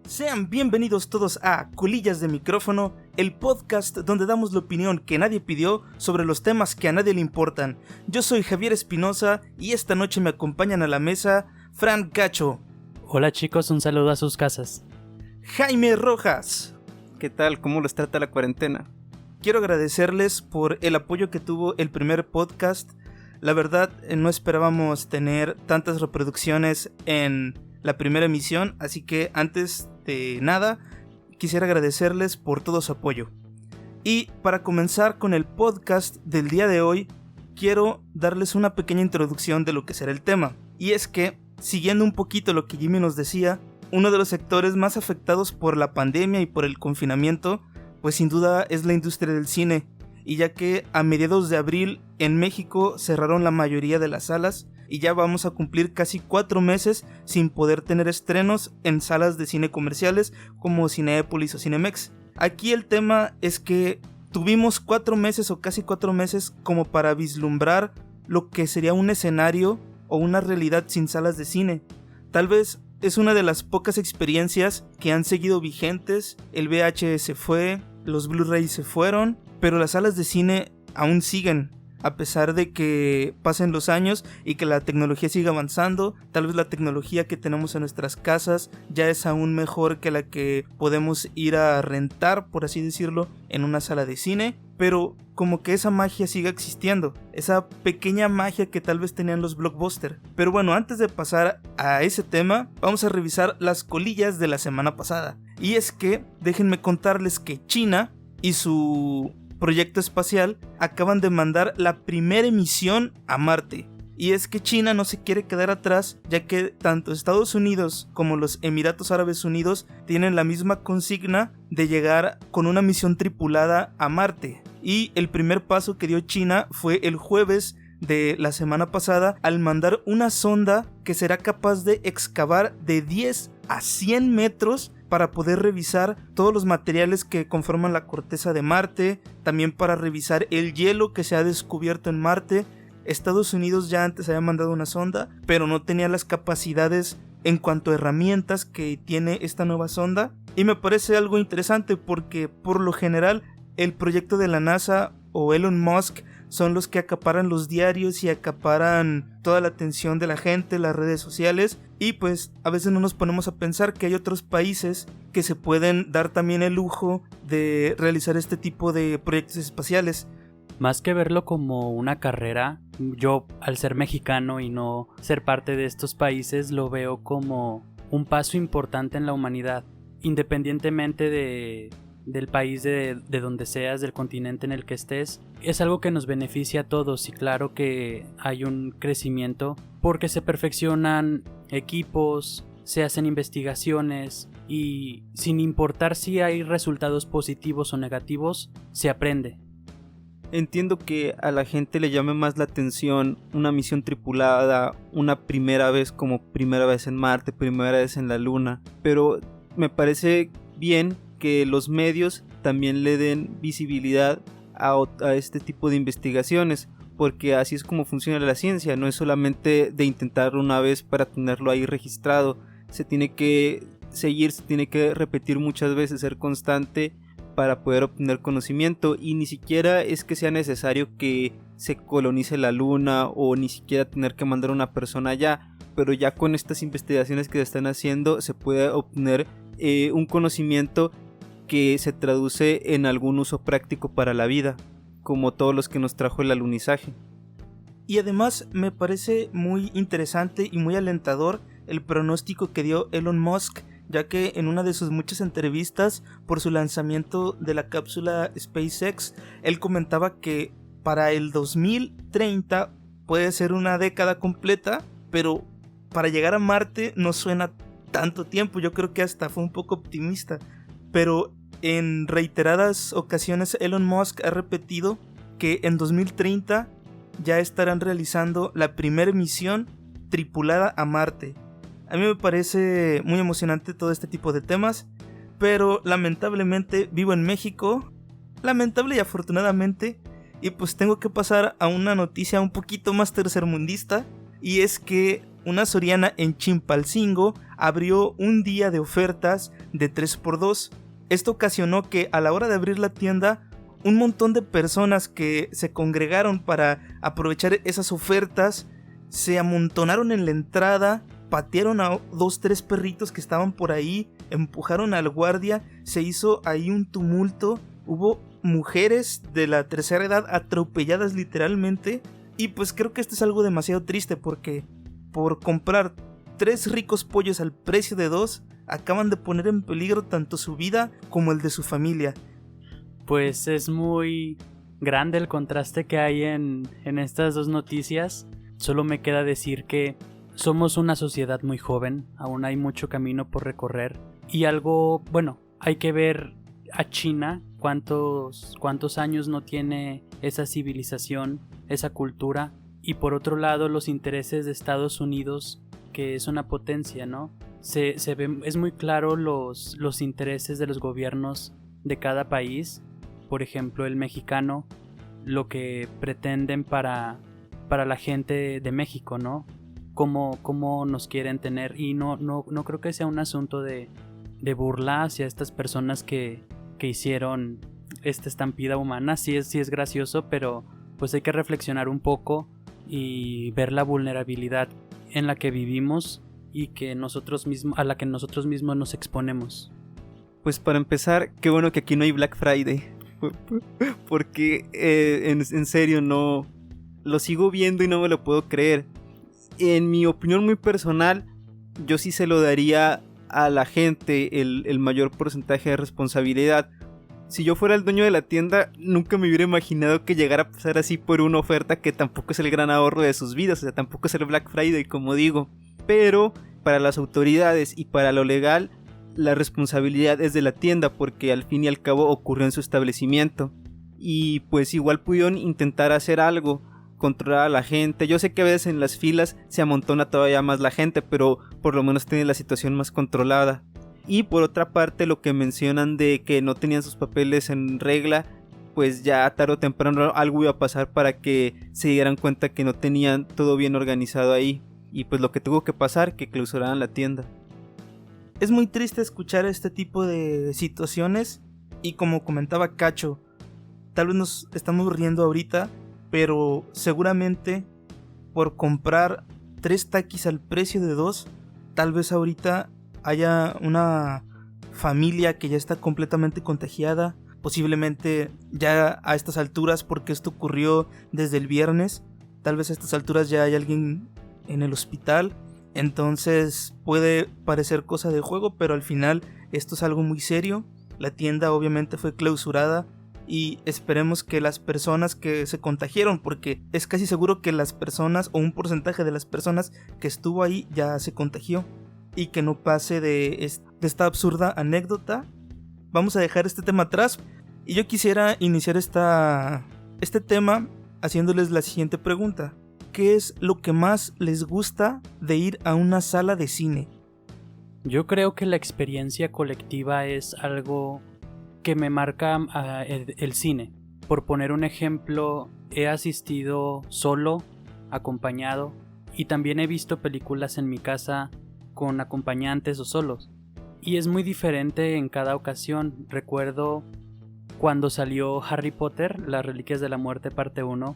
Sean bienvenidos todos a Colillas de Micrófono, el podcast donde damos la opinión que nadie pidió sobre los temas que a nadie le importan. Yo soy Javier Espinosa y esta noche me acompañan a la mesa Fran Cacho. Hola chicos, un saludo a sus casas. Jaime Rojas. ¿Qué tal? ¿Cómo los trata la cuarentena? Quiero agradecerles por el apoyo que tuvo el primer podcast. La verdad, no esperábamos tener tantas reproducciones en la primera emisión, así que antes de nada, quisiera agradecerles por todo su apoyo. Y para comenzar con el podcast del día de hoy, quiero darles una pequeña introducción de lo que será el tema. Y es que, siguiendo un poquito lo que Jimmy nos decía, uno de los sectores más afectados por la pandemia y por el confinamiento, pues sin duda es la industria del cine. Y ya que a mediados de abril en México cerraron la mayoría de las salas, y ya vamos a cumplir casi 4 meses sin poder tener estrenos en salas de cine comerciales como Cinépolis o Cinemex. Aquí el tema es que tuvimos 4 meses o casi 4 meses como para vislumbrar lo que sería un escenario o una realidad sin salas de cine. Tal vez es una de las pocas experiencias que han seguido vigentes. El VHS se fue, los Blu-ray se fueron, pero las salas de cine aún siguen. A pesar de que pasen los años y que la tecnología siga avanzando, tal vez la tecnología que tenemos en nuestras casas ya es aún mejor que la que podemos ir a rentar, por así decirlo, en una sala de cine, pero como que esa magia siga existiendo, esa pequeña magia que tal vez tenían los blockbusters. Pero bueno, antes de pasar a ese tema, vamos a revisar las colillas de la semana pasada. Y es que, déjenme contarles que China y su proyecto espacial acaban de mandar la primera misión a Marte. Y es que China no se quiere quedar atrás, ya que tanto Estados Unidos como los Emiratos Árabes Unidos tienen la misma consigna de llegar con una misión tripulada a Marte. Y el primer paso que dio China fue el jueves de la semana pasada al mandar una sonda que será capaz de excavar de 10 a 100 metros para poder revisar todos los materiales que conforman la corteza de Marte, también para revisar el hielo que se ha descubierto en Marte. Estados Unidos ya antes había mandado una sonda, pero no tenía las capacidades en cuanto a herramientas que tiene esta nueva sonda. Y me parece algo interesante porque por lo general el proyecto de la NASA o Elon Musk son los que acaparan los diarios y acaparan toda la atención de la gente, las redes sociales, y pues a veces no nos ponemos a pensar que hay otros países que se pueden dar también el lujo de realizar este tipo de proyectos espaciales. Más que verlo como una carrera, yo al ser mexicano y no ser parte de estos países lo veo como un paso importante en la humanidad, independientemente del país de donde seas, del continente en el que estés. Es algo que nos beneficia a todos y claro que hay un crecimiento porque se perfeccionan equipos, se hacen investigaciones y sin importar si hay resultados positivos o negativos, se aprende. Entiendo que a la gente le llame más la atención una misión tripulada, una primera vez como primera vez en Marte, primera vez en la Luna, pero me parece bien que los medios también le den visibilidad a este tipo de investigaciones, porque así es como funciona la ciencia, no es solamente de intentarlo una vez para tenerlo ahí registrado, se tiene que seguir, se tiene que repetir muchas veces, ser constante para poder obtener conocimiento, y ni siquiera es que sea necesario que se colonice la Luna o ni siquiera tener que mandar una persona allá, pero ya con estas investigaciones que se están haciendo se puede obtener un conocimiento que se traduce en algún uso práctico para la vida, como todos los que nos trajo el alunizaje. Y además me parece muy interesante y muy alentador el pronóstico que dio Elon Musk, ya que en una de sus muchas entrevistas por su lanzamiento de la cápsula SpaceX, él comentaba que para el 2030 puede ser una década completa, pero para llegar a Marte no suena tanto tiempo. Yo creo que hasta fue un poco optimista, pero en reiteradas ocasiones Elon Musk ha repetido que en 2030 ya estarán realizando la primera misión tripulada a Marte. A mí me parece muy emocionante todo este tipo de temas, pero lamentablemente vivo en México, lamentable y afortunadamente, y pues tengo que pasar a una noticia un poquito más tercermundista, y es que una soriana en Chimpalcingo abrió un día de ofertas de 3x2. Esto ocasionó que a la hora de abrir la tienda, un montón de personas que se congregaron para aprovechar esas ofertas se amontonaron en la entrada, patearon a 2-3 perritos que estaban por ahí, empujaron al guardia, se hizo ahí un tumulto, hubo mujeres de la tercera edad atropelladas literalmente, y pues creo que esto es algo demasiado triste porque por comprar 3 ricos pollos al precio de 2, acaban de poner en peligro tanto su vida como el de su familia. Pues es muy grande el contraste que hay en estas dos noticias. Solo me queda decir que somos una sociedad muy joven, aún hay mucho camino por recorrer. Y hay que ver a China, cuántos años no tiene esa civilización, esa cultura. Y por otro lado, los intereses de Estados Unidos, que es una potencia, ¿no? Se ve, es muy claro los intereses de los gobiernos de cada país. Por ejemplo, el mexicano, lo que pretenden para la gente de México, ¿no? Cómo nos quieren tener, y no creo que sea un asunto de burla hacia estas personas que hicieron esta estampida humana. Sí es gracioso, pero pues hay que reflexionar un poco y ver la vulnerabilidad en la que vivimos y a la que nosotros mismos nos exponemos. Pues para empezar, qué bueno que aquí no hay Black Friday, porque en serio no lo sigo viendo y no me lo puedo creer. En mi opinión muy personal, yo sí se lo daría a la gente el mayor porcentaje de responsabilidad. Si yo fuera el dueño de la tienda, nunca me hubiera imaginado que llegara a pasar así por una oferta que tampoco es el gran ahorro de sus vidas, o sea, tampoco es el Black Friday, como digo. Pero para las autoridades y para lo legal, la responsabilidad es de la tienda, porque al fin y al cabo ocurrió en su establecimiento. Y pues igual pudieron intentar hacer algo, controlar a la gente. Yo sé que a veces en las filas se amontona todavía más la gente, pero por lo menos tiene la situación más controlada. Y por otra parte, lo que mencionan de que no tenían sus papeles en regla, pues ya tarde o temprano algo iba a pasar para que se dieran cuenta que no tenían todo bien organizado ahí. Y pues lo que tuvo que pasar, que clausuraran la tienda. Es muy triste escuchar este tipo de situaciones, y como comentaba Cacho, tal vez nos estamos riendo ahorita, pero seguramente por comprar 3 taquis al precio de 2, tal vez ahorita haya una familia que ya está completamente contagiada, posiblemente ya a estas alturas, porque esto ocurrió desde el viernes, tal vez a estas alturas ya hay alguien en el hospital. Entonces puede parecer cosa de juego, pero al final esto es algo muy serio. La tienda obviamente fue clausurada y esperemos que las personas que se contagiaron, porque es casi seguro que las personas o un porcentaje de las personas que estuvo ahí ya se contagió, y que no pase de esta absurda anécdota. Vamos a dejar este tema atrás y yo quisiera iniciar este tema haciéndoles la siguiente pregunta. ¿Qué es lo que más les gusta de ir a una sala de cine? Yo creo que la experiencia colectiva es algo que me marca el cine. Por poner un ejemplo, he asistido solo, acompañado, y también he visto películas en mi casa con acompañantes o solos. Y es muy diferente en cada ocasión. Recuerdo cuando salió Harry Potter, Las Reliquias de la Muerte parte 1,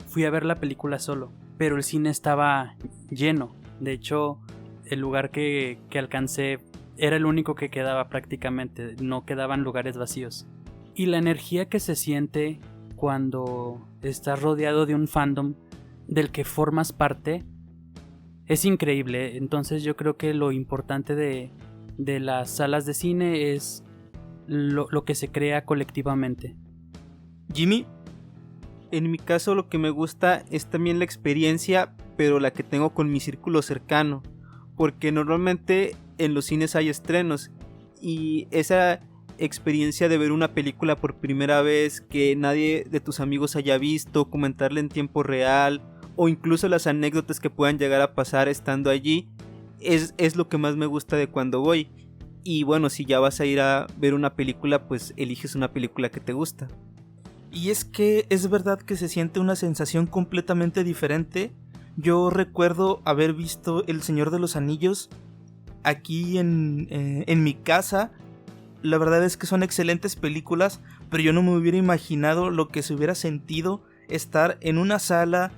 fui a ver la película solo, pero el cine estaba lleno. De hecho, el lugar que alcancé era el único que quedaba prácticamente, no quedaban lugares vacíos. Y la energía que se siente cuando estás rodeado de un fandom del que formas parte es increíble. Entonces yo creo que lo importante de las salas de cine es lo que se crea colectivamente. Jimmy. En mi caso lo que me gusta es también la experiencia, pero la que tengo con mi círculo cercano, porque normalmente en los cines hay estrenos y esa experiencia de ver una película por primera vez que nadie de tus amigos haya visto, comentarle en tiempo real o incluso las anécdotas que puedan llegar a pasar estando allí es lo que más me gusta de cuando voy. Y bueno, si ya vas a ir a ver una película, pues eliges una película que te gusta. Y es que es verdad que se siente una sensación completamente diferente. Yo recuerdo haber visto El Señor de los Anillos aquí en mi casa. La verdad es que son excelentes películas, pero yo no me hubiera imaginado lo que se hubiera sentido estar en una sala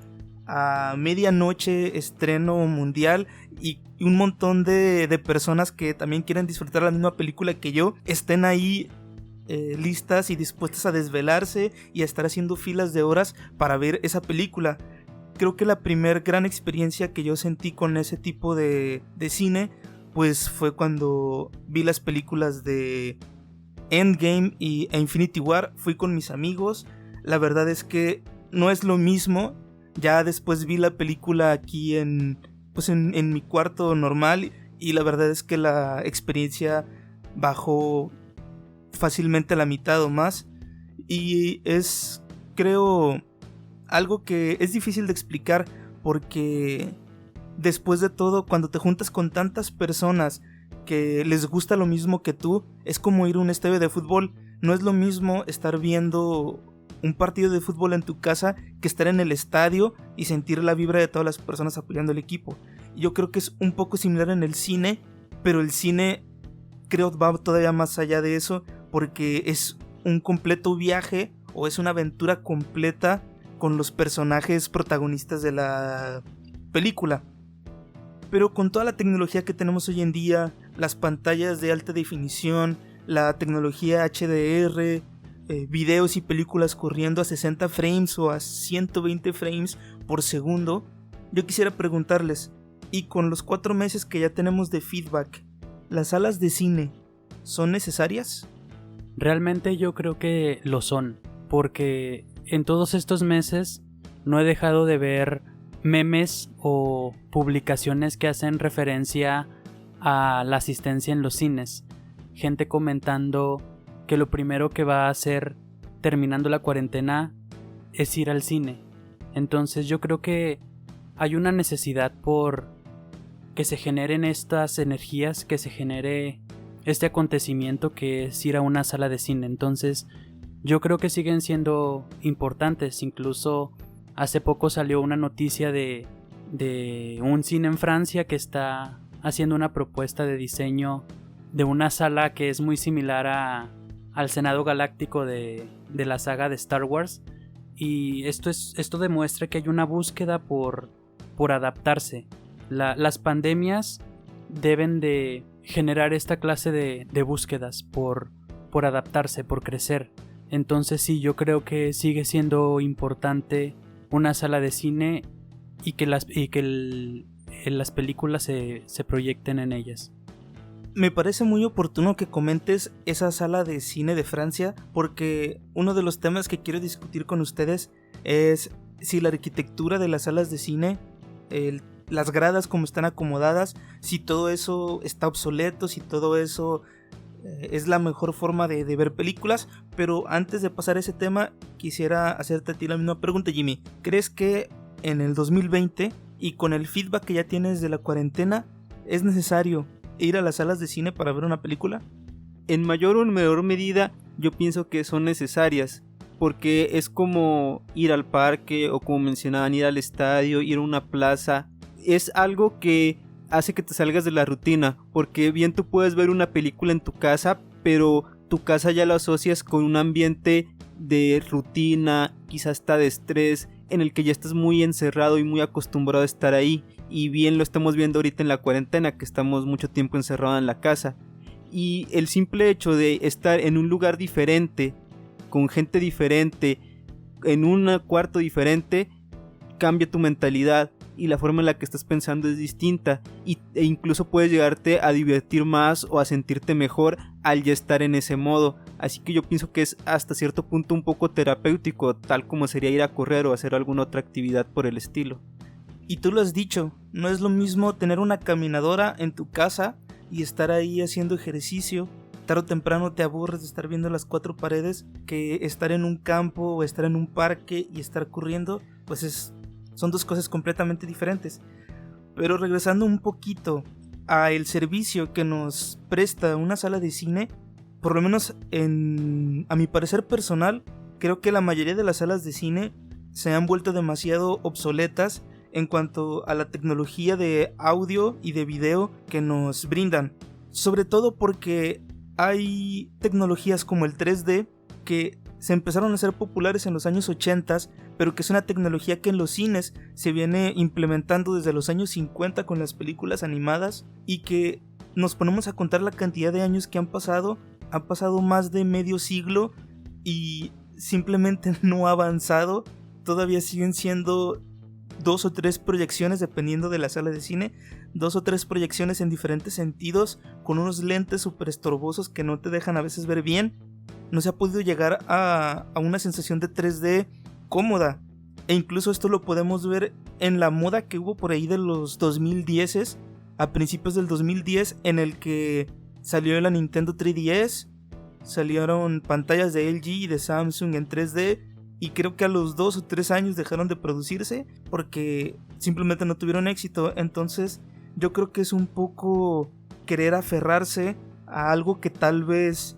a medianoche, estreno mundial, y un montón de personas que también quieren disfrutar la misma película que yo, estén ahí listas y dispuestas a desvelarse y a estar haciendo filas de horas para ver esa película. Creo que la primer gran experiencia que yo sentí con ese tipo de cine pues fue cuando vi las películas de Endgame e Infinity War. Fui con mis amigos. La verdad es que no es lo mismo. Ya después vi la película aquí en mi cuarto normal, y la verdad es que la experiencia bajó fácilmente a la mitad o más. Y es, creo, algo que es difícil de explicar, porque después de todo, cuando te juntas con tantas personas que les gusta lo mismo que tú, es como ir a un estadio de fútbol. No es lo mismo estar viendo un partido de fútbol en tu casa que estar en el estadio y sentir la vibra de todas las personas apoyando al equipo. Yo creo que es un poco similar en el cine, pero el cine creo va todavía más allá de eso, porque es un completo viaje, o es una aventura completa con los personajes protagonistas de la película. Pero con toda la tecnología que tenemos hoy en día, las pantallas de alta definición, la tecnología HDR, videos y películas corriendo a 60 frames o a 120 frames por segundo, yo quisiera preguntarles, y con los 4 meses que ya tenemos de feedback, ¿las salas de cine son necesarias? Realmente yo creo que lo son, porque en todos estos meses no he dejado de ver memes o publicaciones que hacen referencia a la asistencia en los cines. Gente comentando que lo primero que va a hacer terminando la cuarentena es ir al cine. Entonces yo creo que hay una necesidad por que se generen estas energías, que se genere este acontecimiento que es ir a una sala de cine. Entonces yo creo que siguen siendo importantes. Incluso hace poco salió una noticia de un cine en Francia que está haciendo una propuesta de diseño de una sala que es muy similar al Senado Galáctico de la saga de Star Wars. Y esto demuestra que hay una búsqueda por adaptarse. Las pandemias deben de generar esta clase de búsquedas por adaptarse, por crecer. Entonces sí, yo creo que sigue siendo importante una sala de cine y que las películas se proyecten en ellas. Me parece muy oportuno que comentes esa sala de cine de Francia, porque uno de los temas que quiero discutir con ustedes es si la arquitectura de las salas de cine, las gradas como están acomodadas, si todo eso está obsoleto, si todo eso es la mejor forma de ver películas. Pero antes de pasar a ese tema, quisiera hacerte a ti la misma pregunta, Jimmy. ¿Crees que en el 2020 y con el feedback que ya tienes de la cuarentena es necesario ir a las salas de cine para ver una película? En mayor o menor medida yo pienso que son necesarias, porque es como ir al parque, o como mencionaban, ir al estadio, ir a una plaza. Es algo que hace que te salgas de la rutina, porque bien tú puedes ver una película en tu casa, pero tu casa ya lo asocias con un ambiente de rutina, quizás hasta de estrés, en el que ya estás muy encerrado y muy acostumbrado a estar ahí. Y bien lo estamos viendo ahorita en la cuarentena, que estamos mucho tiempo encerrados en la casa. Y el simple hecho de estar en un lugar diferente, con gente diferente, en un cuarto diferente, cambia tu mentalidad, y la forma en la que estás pensando es distinta, e incluso puedes llegarte a divertir más o a sentirte mejor al ya estar en ese modo. Así que yo pienso que es hasta cierto punto un poco terapéutico, tal como sería ir a correr o hacer alguna otra actividad por el estilo. Y tú lo has dicho, no es lo mismo tener una caminadora en tu casa y estar ahí haciendo ejercicio. Tarde o temprano te aburres de estar viendo las 4 paredes, que estar en un campo o estar en un parque y estar corriendo. Pues son 2 cosas completamente diferentes. Pero regresando un poquito al servicio que nos presta una sala de cine, por lo menos a mi parecer personal, creo que la mayoría de las salas de cine se han vuelto demasiado obsoletas en cuanto a la tecnología de audio y de video que nos brindan. Sobre todo porque hay tecnologías como el 3D que se empezaron a hacer populares en los años 80, pero que es una tecnología que en los cines se viene implementando desde los años 50 con las películas animadas, y que nos ponemos a contar la cantidad de años que han pasado más de medio siglo y simplemente no ha avanzado. Todavía siguen siendo 2 o 3 proyecciones dependiendo de la sala de cine, 2 o 3 proyecciones en diferentes sentidos, con unos lentes súper estorbosos que no te dejan a veces ver bien. No se ha podido llegar a una sensación de 3D cómoda, e incluso esto lo podemos ver en la moda que hubo por ahí de los 2010s, a principios del 2010, en el que salió la Nintendo 3DS, salieron pantallas de LG y de Samsung en 3D, y creo que a los 2 o 3 años dejaron de producirse porque simplemente no tuvieron éxito. Entonces yo creo que es un poco querer aferrarse a algo que tal vez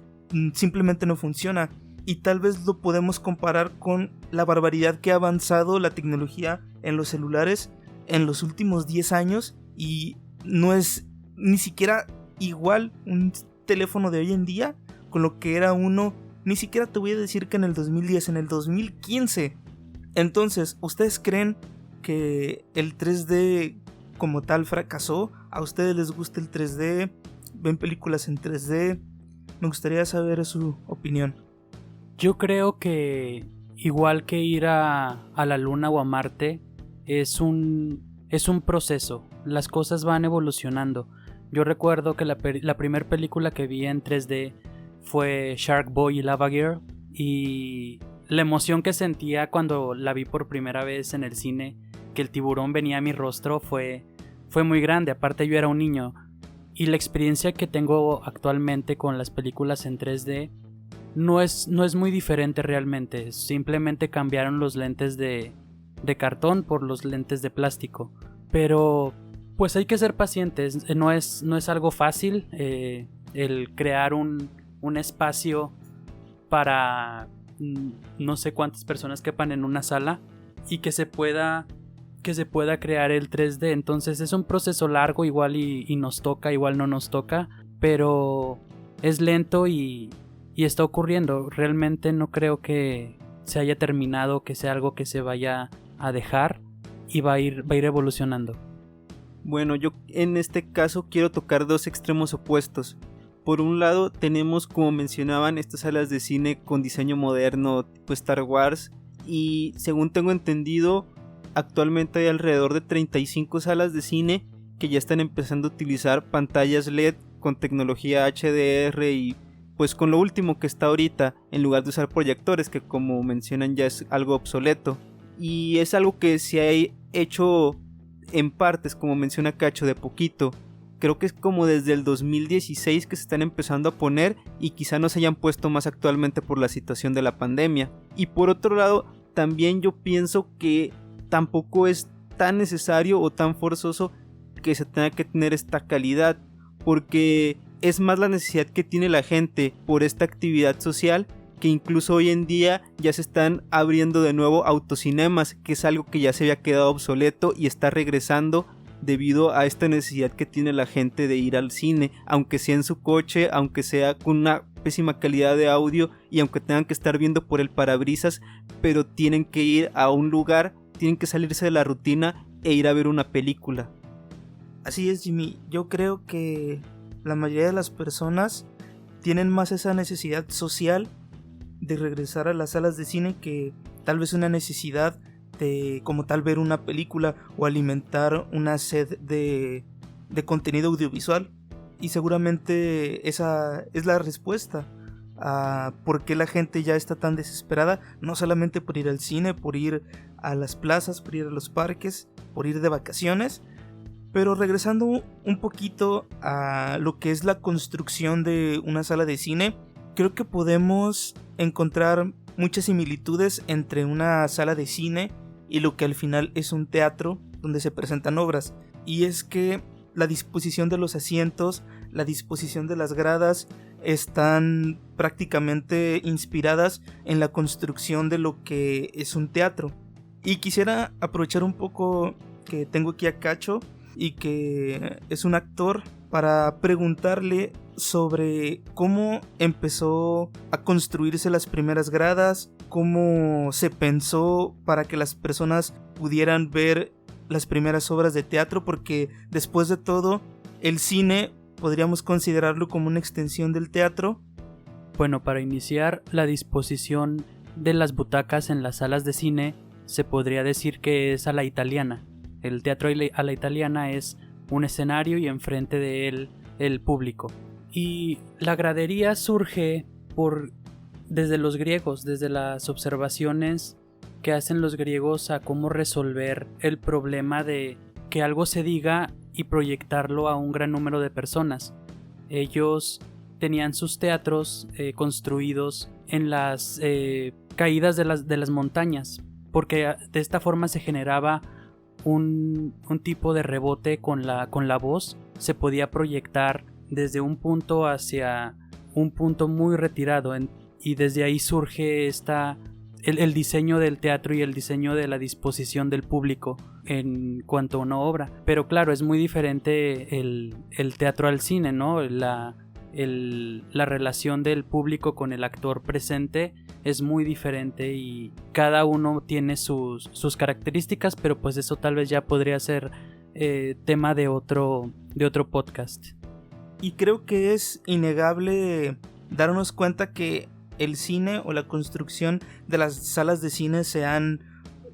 simplemente no funciona, y tal vez lo podemos comparar con la barbaridad que ha avanzado la tecnología en los celulares en los últimos 10 años, y no es ni siquiera igual un teléfono de hoy en día con lo que era uno, ni siquiera te voy a decir que en el 2010, en el 2015. Entonces, ¿ustedes creen que el 3D como tal fracasó? ¿A ustedes les gusta el 3D? ¿Ven películas en 3D? Me gustaría saber su opinión. Yo creo que igual que ir a la luna o a Marte, es un proceso. Las cosas van evolucionando. Yo recuerdo que la primera película que vi en 3D fue Shark Boy y Lava Girl, y la emoción que sentía cuando la vi por primera vez en el cine, que el tiburón venía a mi rostro, fue muy grande. Aparte, yo era un niño, y la experiencia que tengo actualmente con las películas en 3D no es muy diferente realmente. Simplemente cambiaron los lentes de cartón por los lentes de plástico, pero pues hay que ser pacientes. No es algo fácil el crear un espacio para no sé cuántas personas quepan en una sala y que se pueda crear el 3D. Entonces es un proceso largo, igual y nos toca, igual no nos toca, pero es lento y está ocurriendo. Realmente no creo que se haya terminado, que sea algo que se vaya a dejar, y va a ir evolucionando. Bueno, yo en este caso quiero tocar 2 extremos opuestos. Por un lado tenemos, como mencionaban, estas salas de cine con diseño moderno tipo Star Wars, y según tengo entendido, actualmente hay alrededor de 35 salas de cine que ya están empezando a utilizar pantallas LED con tecnología HDR, y pues con lo último que está ahorita, en lugar de usar proyectores, que como mencionan ya es algo obsoleto. Y es algo que se ha hecho en partes, como menciona Cacho, de poquito. Creo que es como desde el 2016 que se están empezando a poner, y quizá no se hayan puesto más actualmente por la situación de la pandemia. Y por otro lado, también yo pienso que tampoco es tan necesario o tan forzoso que se tenga que tener esta calidad, porque es más la necesidad que tiene la gente por esta actividad social, que incluso hoy en día ya se están abriendo de nuevo autocinemas, que es algo que ya se había quedado obsoleto y está regresando debido a esta necesidad que tiene la gente de ir al cine, aunque sea en su coche, aunque sea con una pésima calidad de audio y aunque tengan que estar viendo por el parabrisas, pero tienen que ir a un lugar, tienen que salirse de la rutina e ir a ver una película. Así es, Jimmy. Yo creo que la mayoría de las personas tienen más esa necesidad social de regresar a las salas de cine que tal vez una necesidad de como tal ver una película o alimentar una sed de contenido audiovisual. Y seguramente esa es la respuesta a por qué la gente ya está tan desesperada, no solamente por ir al cine, por ir a las plazas, por ir a los parques, por ir de vacaciones. Pero regresando un poquito a lo que es la construcción de una sala de cine, creo que podemos encontrar muchas similitudes entre una sala de cine y lo que al final es un teatro donde se presentan obras. Y es que la disposición de los asientos, la disposición de las gradas están prácticamente inspiradas en la construcción de lo que es un teatro. Y quisiera aprovechar un poco que tengo aquí a Cacho y que es un actor, para preguntarle sobre cómo empezó a construirse las primeras gradas, cómo se pensó para que las personas pudieran ver las primeras obras de teatro, porque después de todo el cine podríamos considerarlo como una extensión del teatro. Bueno, para iniciar, la disposición de las butacas en las salas de cine se podría decir que es a la italiana. El teatro a la italiana es un escenario y enfrente de él el público. Y la gradería surge desde los griegos, desde las observaciones que hacen los griegos a cómo resolver el problema de que algo se diga y proyectarlo a un gran número de personas. Ellos tenían sus teatros construidos en las caídas de las montañas, porque de esta forma se generaba un tipo de rebote con la voz. Se podía proyectar desde un punto hacia un punto muy retirado, y desde ahí surge el diseño del teatro y el diseño de la disposición del público en cuanto a una obra. Pero claro, es muy diferente el teatro al cine, ¿no? La relación del público con el actor presente es muy diferente y cada uno tiene sus características, pero pues eso tal vez ya podría ser tema de otro podcast. Y creo que es innegable darnos cuenta que el cine o la construcción de las salas de cine se han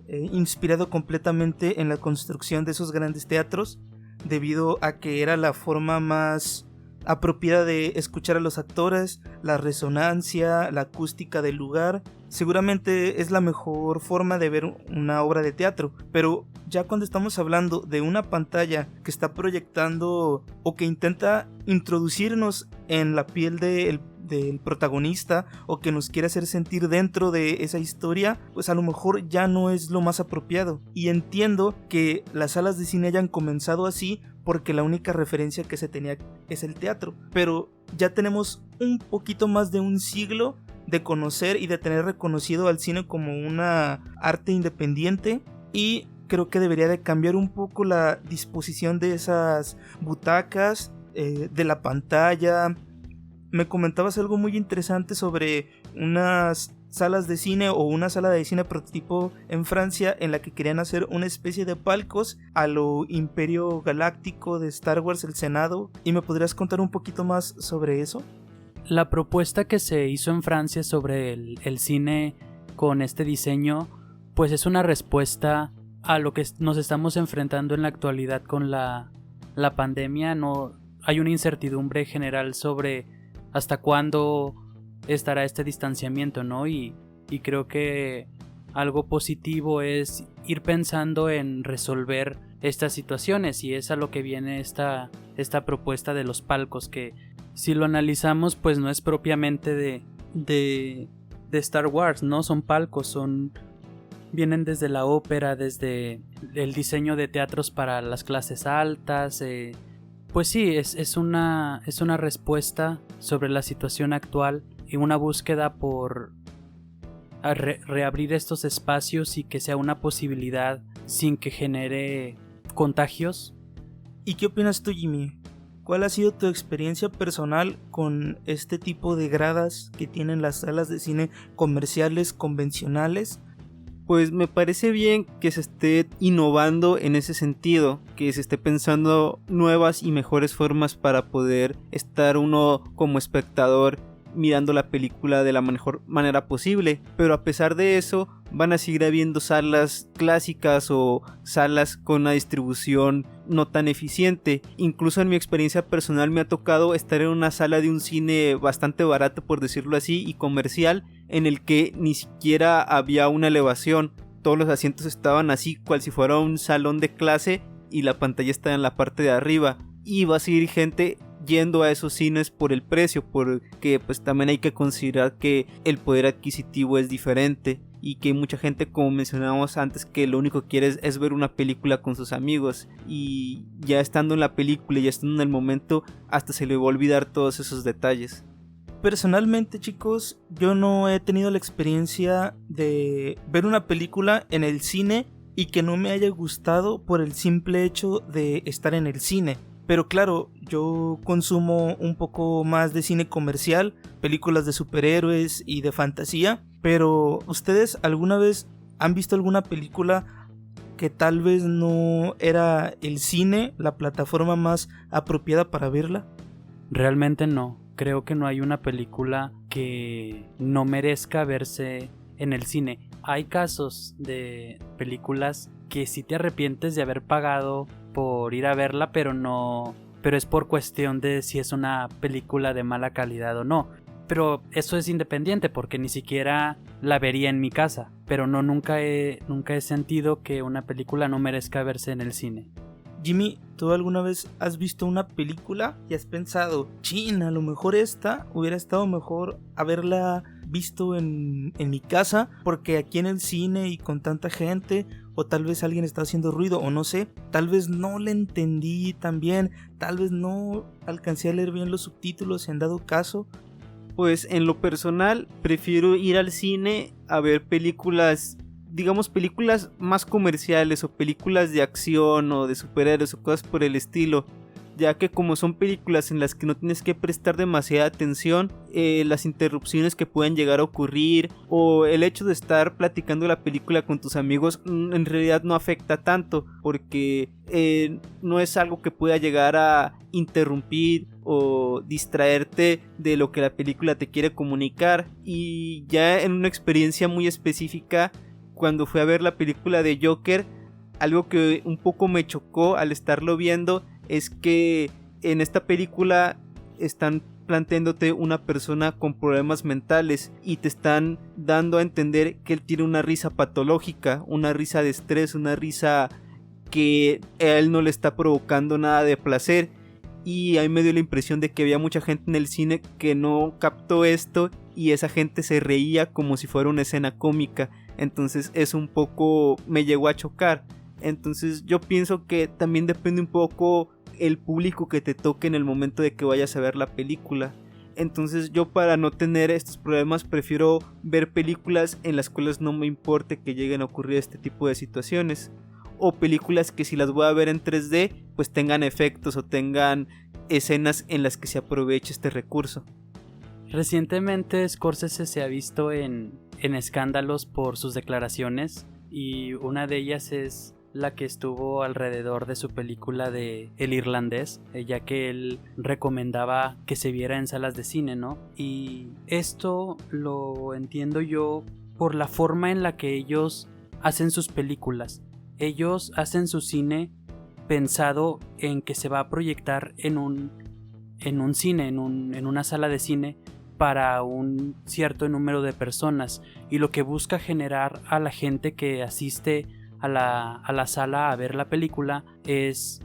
inspirado completamente en la construcción de esos grandes teatros, debido a que era la forma más apropiada de escuchar a los actores, la resonancia, la acústica del lugar. Seguramente es la mejor forma de ver una obra de teatro, pero ya cuando estamos hablando de una pantalla que está proyectando o que intenta introducirnos en la piel del protagonista, o que nos quiere hacer sentir dentro de esa historia, pues a lo mejor ya no es lo más apropiado. Y entiendo que las salas de cine hayan comenzado así porque la única referencia que se tenía es el teatro, pero ya tenemos un poquito más de un siglo de conocer y de tener reconocido al cine como una arte independiente, y creo que debería de cambiar un poco la disposición de esas butacas, de la pantalla. Me comentabas algo muy interesante sobre unas salas de cine o una sala de cine prototipo en Francia en la que querían hacer una especie de palcos a lo Imperio Galáctico de Star Wars, el Senado. ¿Y me podrías contar un poquito más sobre eso? La propuesta que se hizo en Francia sobre el cine con este diseño, pues es una respuesta a lo que nos estamos enfrentando en la actualidad con la pandemia. No hay una incertidumbre general sobre hasta cuándo estará este distanciamiento, ¿no? Y creo que algo positivo es ir pensando en resolver estas situaciones, y es a lo que viene esta propuesta de los palcos, que si lo analizamos pues no es propiamente de Star Wars, ¿no? Son palcos, vienen desde la ópera, desde el diseño de teatros para las clases altas. Pues sí, es una respuesta sobre la situación actual y una búsqueda por reabrir estos espacios y que sea una posibilidad sin que genere contagios. ¿Y qué opinas tú, Jimmy? ¿Cuál ha sido tu experiencia personal con este tipo de gradas que tienen las salas de cine comerciales convencionales? Pues me parece bien que se esté innovando en ese sentido, que se esté pensando nuevas y mejores formas para poder estar uno como espectador mirando la película de la mejor manera posible. Pero a pesar de eso, van a seguir habiendo salas clásicas o salas con una distribución no tan eficiente. Incluso en mi experiencia personal me ha tocado estar en una sala de un cine bastante barato, por decirlo así, y comercial, en el que ni siquiera había una elevación. Todos los asientos estaban así, cual si fuera un salón de clase, y la pantalla está en la parte de arriba. Y va a seguir gente yendo a esos cines por el precio, porque pues también hay que considerar que el poder adquisitivo es diferente, y que hay mucha gente, como mencionábamos antes, que lo único que quiere es ver una película con sus amigos, y ya estando en la película, ya estando en el momento, hasta se le va a olvidar todos esos detalles. Personalmente, chicos, yo no he tenido la experiencia de ver una película en el cine y que no me haya gustado por el simple hecho de estar en el cine. Pero claro, yo consumo un poco más de cine comercial, películas de superhéroes y de fantasía, pero ¿ustedes alguna vez han visto alguna película que tal vez no era el cine la plataforma más apropiada para verla? Realmente no. Creo que no hay una película que no merezca verse en el cine. Hay casos de películas que sí te arrepientes de haber pagado por ir a verla, pero es por cuestión de si es una película de mala calidad o no. Pero eso es independiente porque ni siquiera la vería en mi casa. Pero nunca he sentido que una película no merezca verse en el cine. Jimmy, ¿tú alguna vez has visto una película y has pensado, chin, a lo mejor esta hubiera estado mejor haberla visto en mi casa, porque aquí en el cine y con tanta gente, o tal vez alguien está haciendo ruido, o no sé, tal vez no le entendí tan bien, tal vez no alcancé a leer bien los subtítulos en dado caso? Pues en lo personal prefiero ir al cine a ver películas, digamos películas más comerciales o películas de acción o de superhéroes o cosas por el estilo, ya que como son películas en las que no tienes que prestar demasiada atención, las interrupciones que pueden llegar a ocurrir o el hecho de estar platicando la película con tus amigos en realidad no afecta tanto, porque no es algo que pueda llegar a interrumpir o distraerte de lo que la película te quiere comunicar. Y ya en una experiencia muy específica, cuando fui a ver la película de Joker, algo que un poco me chocó al estarlo viendo es que en esta película están planteándote una persona con problemas mentales y te están dando a entender que él tiene una risa patológica, una risa de estrés, una risa que a él no le está provocando nada de placer. Y a mí me dio la impresión de que había mucha gente en el cine que no captó esto y esa gente se reía como si fuera una escena cómica. Entonces eso un poco me llegó a chocar. Entonces yo pienso que también depende un poco el público que te toque en el momento de que vayas a ver la película. Entonces yo, para no tener estos problemas, prefiero ver películas en las cuales no me importe que lleguen a ocurrir este tipo de situaciones, o películas que si las voy a ver en 3D pues tengan efectos o tengan escenas en las que se aproveche este recurso. Recientemente Scorsese se ha visto en escándalos por sus declaraciones, y una de ellas es la que estuvo alrededor de su película de El Irlandés, ya que él recomendaba que se viera en salas de cine, ¿no? Y esto lo entiendo yo por la forma en la que ellos hacen sus películas. Ellos hacen su cine pensado en que se va a proyectar en un cine, en una sala de cine para un cierto número de personas, y lo que busca generar a la gente que asiste a la sala a ver la película es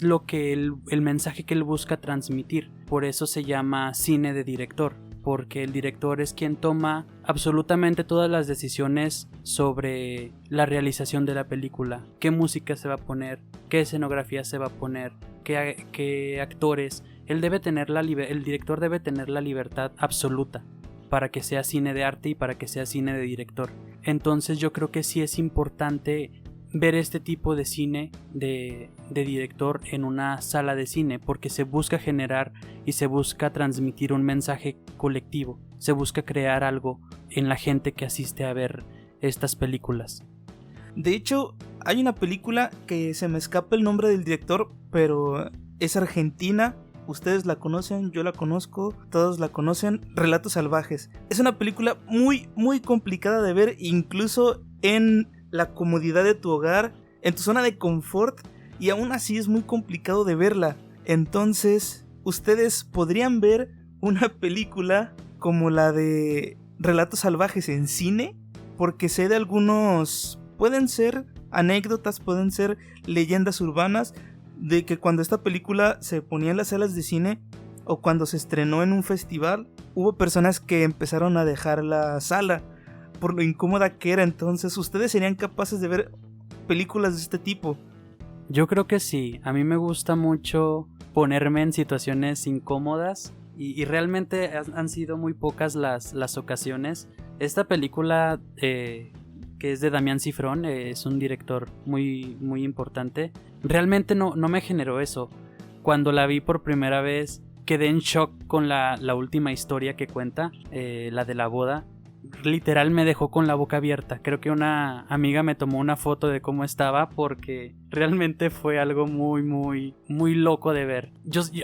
lo que el mensaje que él busca transmitir. Por eso se llama cine de director, porque el director es quien toma absolutamente todas las decisiones sobre la realización de la película, qué música se va a poner, qué escenografía se va a poner, qué actores. El director debe tener la libertad absoluta para que sea cine de arte y para que sea cine de director. Entonces yo creo que sí es importante ver este tipo de cine de director en una sala de cine, porque se busca generar y se busca transmitir un mensaje colectivo, se busca crear algo en la gente que asiste a ver estas películas. De hecho, hay una película que se me escapa el nombre del director, pero es argentina. Ustedes la conocen, yo la conozco, todos la conocen. Relatos Salvajes. Es una película muy, muy complicada de ver, incluso en la comodidad de tu hogar, en tu zona de confort, y aún así es muy complicado de verla. Entonces, ustedes podrían ver una película como la de Relatos Salvajes en cine, porque sé de algunos, pueden ser anécdotas, pueden ser leyendas urbanas, de que cuando esta película se ponía en las salas de cine o cuando se estrenó en un festival, hubo personas que empezaron a dejar la sala por lo incómoda que era. Entonces, ¿ustedes serían capaces de ver películas de este tipo? Yo creo que sí. A mí me gusta mucho ponerme en situaciones incómodas y realmente han sido muy pocas las ocasiones. Esta película que que es de Damián Cifrón, es un director muy, muy importante. Realmente no me generó eso. Cuando la vi por primera vez quedé en shock con la última historia que cuenta, la de la boda. Literal me dejó con la boca abierta. Creo que una amiga me tomó una foto de cómo estaba porque realmente fue algo muy, muy, muy loco de ver.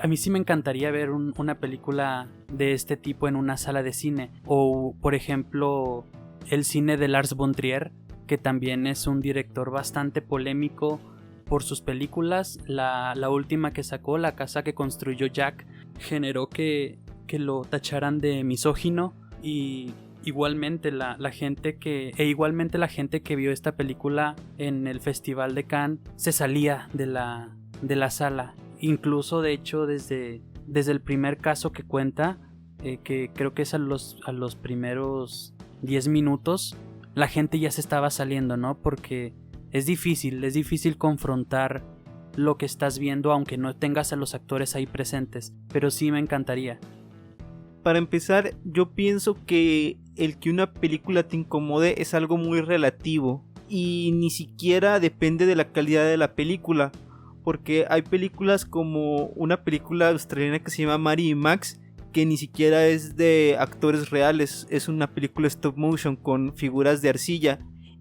A mí sí me encantaría ver una película de este tipo en una sala de cine. O, por ejemplo, el cine de Lars von Trier, que también es un director bastante polémico por sus películas. La última que sacó, La casa que construyó Jack, generó que lo tacharan de misógino. Y igualmente la gente que vio esta película en el Festival de Cannes se salía de la sala. Incluso, de hecho, desde el primer caso que cuenta, que creo que es a los primeros 10 minutos, la gente ya se estaba saliendo, ¿no? Porque es difícil confrontar lo que estás viendo aunque no tengas a los actores ahí presentes, pero sí me encantaría. Para empezar, yo pienso que el que una película te incomode es algo muy relativo y ni siquiera depende de la calidad de la película, porque hay películas como una película australiana que se llama Mary y Max, que ni siquiera es de actores reales, es una película stop motion con figuras de arcilla,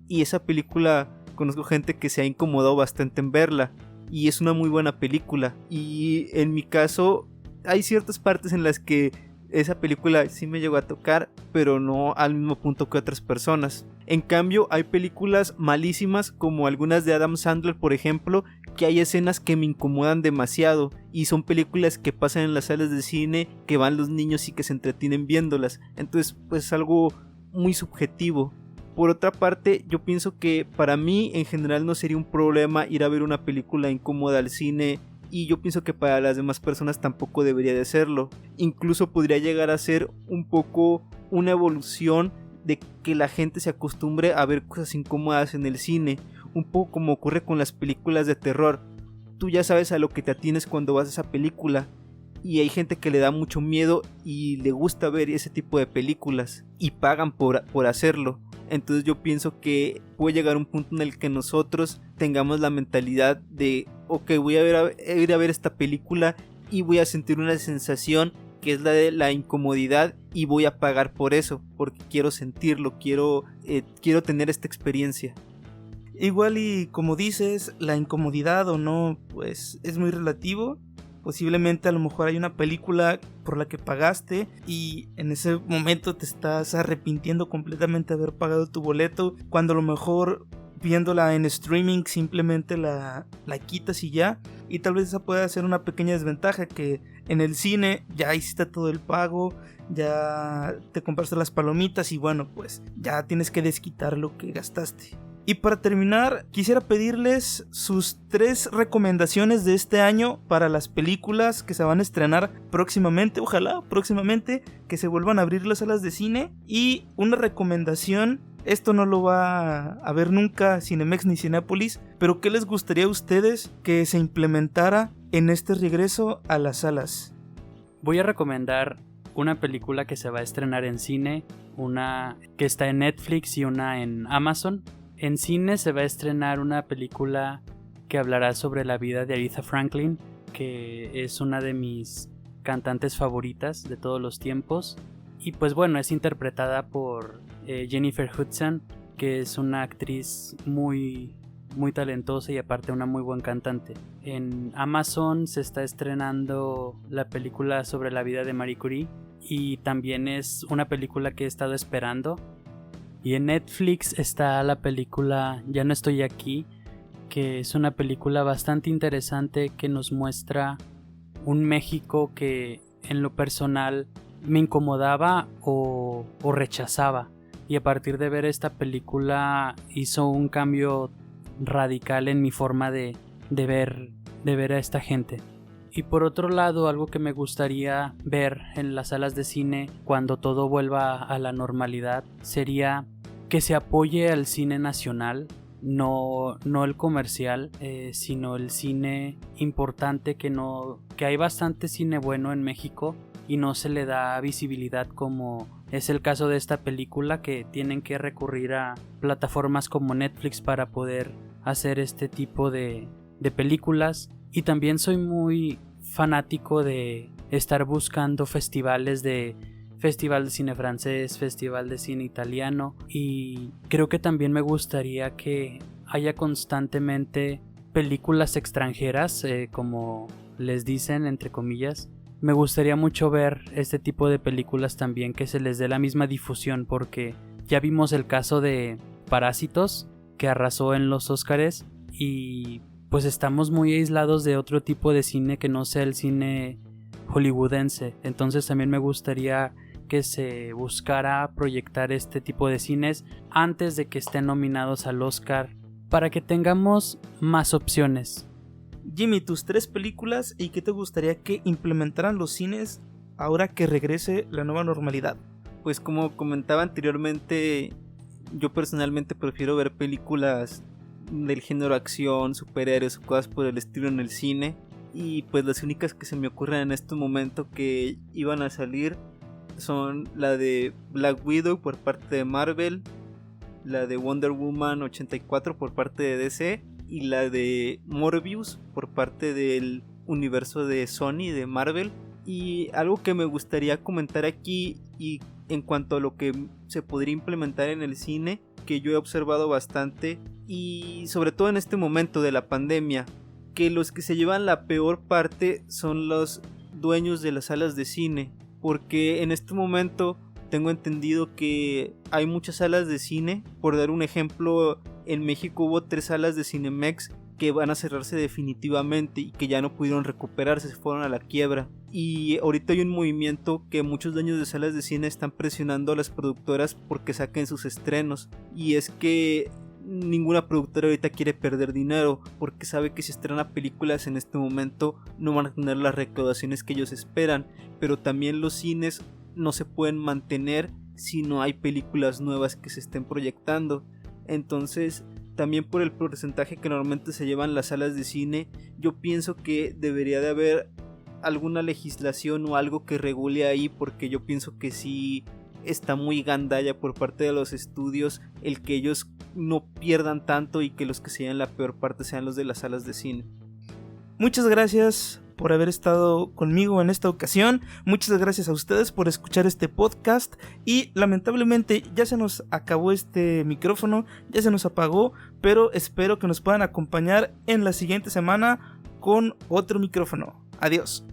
y esa película conozco gente que se ha incomodado bastante en verla y es una muy buena película. Y en mi caso hay ciertas partes en las que esa película sí me llegó a tocar, pero no al mismo punto que otras personas. En cambio, hay películas malísimas, como algunas de Adam Sandler, por ejemplo, que hay escenas que me incomodan demasiado, y son películas que pasan en las salas de cine, que van los niños y que se entretienen viéndolas. Entonces, pues es algo muy subjetivo. Por otra parte, yo pienso que para mí en general no sería un problema ir a ver una película incómoda al cine, y yo pienso que para las demás personas tampoco debería de serlo. Incluso podría llegar a ser un poco una evolución de que la gente se acostumbre a ver cosas incómodas en el cine, un poco como ocurre con las películas de terror. Tú ya sabes a lo que te atienes cuando vas a esa película, y hay gente que le da mucho miedo y le gusta ver ese tipo de películas y pagan por hacerlo. Entonces yo pienso que puede llegar un punto en el que nosotros tengamos la mentalidad de ok, voy a ir a ver esta película y voy a sentir una sensación que es la de la incomodidad, y voy a pagar por eso, porque quiero sentirlo, quiero tener esta experiencia. Igual, y como dices, la incomodidad o no, pues es muy relativo. Posiblemente a lo mejor hay una película por la que pagaste y en ese momento te estás arrepintiendo completamente de haber pagado tu boleto, cuando a lo mejor viéndola en streaming simplemente la quitas y ya. Y tal vez esa pueda ser una pequeña desventaja, que en el cine ya hiciste todo el pago, ya te compraste las palomitas y bueno, pues ya tienes que desquitar lo que gastaste. Y para terminar, quisiera pedirles sus 3 recomendaciones de este año para las películas que se van a estrenar próximamente, ojalá próximamente, que se vuelvan a abrir las salas de cine. Y una recomendación, esto no lo va a ver nunca Cinemex ni Cinépolis, pero ¿qué les gustaría a ustedes que se implementara en este regreso a las salas? Voy a recomendar una película que se va a estrenar en cine, una que está en Netflix y una en Amazon. En cine se va a estrenar una película que hablará sobre la vida de Aretha Franklin, que es una de mis cantantes favoritas de todos los tiempos. Y pues bueno, es interpretada por Jennifer Hudson, que es una actriz muy, muy talentosa y aparte una muy buen cantante. En Amazon se está estrenando la película sobre la vida de Marie Curie, y también es una película que he estado esperando. Y en Netflix está la película Ya no estoy aquí, que es una película bastante interesante que nos muestra un México que en lo personal me incomodaba o rechazaba. Y a partir de ver esta película hizo un cambio radical en mi forma de ver a esta gente. Y por otro lado, algo que me gustaría ver en las salas de cine cuando todo vuelva a la normalidad sería que se apoye al cine nacional, no el comercial, sino el cine importante, que hay bastante cine bueno en México y no se le da visibilidad, como es el caso de esta película, que tienen que recurrir a plataformas como Netflix para poder hacer este tipo de películas. Y también soy muy fanático de estar buscando festivales de Festival de Cine Francés, Festival de Cine Italiano, y creo que también me gustaría que haya constantemente películas extranjeras, como les dicen entre comillas. Me gustaría mucho ver este tipo de películas también, que se les dé la misma difusión, porque ya vimos el caso de Parásitos, que arrasó en los Óscares, y pues estamos muy aislados de otro tipo de cine que no sea el cine hollywoodense. Entonces también me gustaría que se buscara proyectar este tipo de cines antes de que estén nominados al Oscar, para que tengamos más opciones. Jimmy, tus 3 películas y qué te gustaría que implementaran los cines ahora que regrese la nueva normalidad. Pues como comentaba anteriormente, yo personalmente prefiero ver películas del género acción, superhéroes o cosas por el estilo en el cine. Y pues las únicas que se me ocurren en este momento que iban a salir son la de Black Widow por parte de Marvel, la de Wonder Woman 84 por parte de DC y la de Morbius por parte del universo de Sony, de Marvel. Y algo que me gustaría comentar aquí, y en cuanto a lo que se podría implementar en el cine, que yo he observado bastante, y sobre todo en este momento de la pandemia, que los que se llevan la peor parte son los dueños de las salas de cine, porque en este momento tengo entendido que hay muchas salas de cine. Por dar un ejemplo, en México hubo 3 salas de Cinemex que van a cerrarse definitivamente y que ya no pudieron recuperarse, se fueron a la quiebra. Y ahorita hay un movimiento que muchos dueños de salas de cine están presionando a las productoras porque saquen sus estrenos, y es que ninguna productora ahorita quiere perder dinero, porque sabe que si estrena películas en este momento no van a tener las recaudaciones que ellos esperan. Pero también los cines no se pueden mantener si no hay películas nuevas que se estén proyectando. Entonces, también por el porcentaje que normalmente se llevan las salas de cine, yo pienso que debería de haber alguna legislación o algo que regule ahí, porque yo pienso que sí está muy gandalla por parte de los estudios el que ellos no pierdan tanto y que los que se lleven la peor parte sean los de las salas de cine. Muchas gracias por haber estado conmigo en esta ocasión. Muchas gracias a ustedes por escuchar este podcast. Y lamentablemente ya se nos acabó este micrófono, ya se nos apagó, pero espero que nos puedan acompañar en la siguiente semana con otro micrófono. Adiós.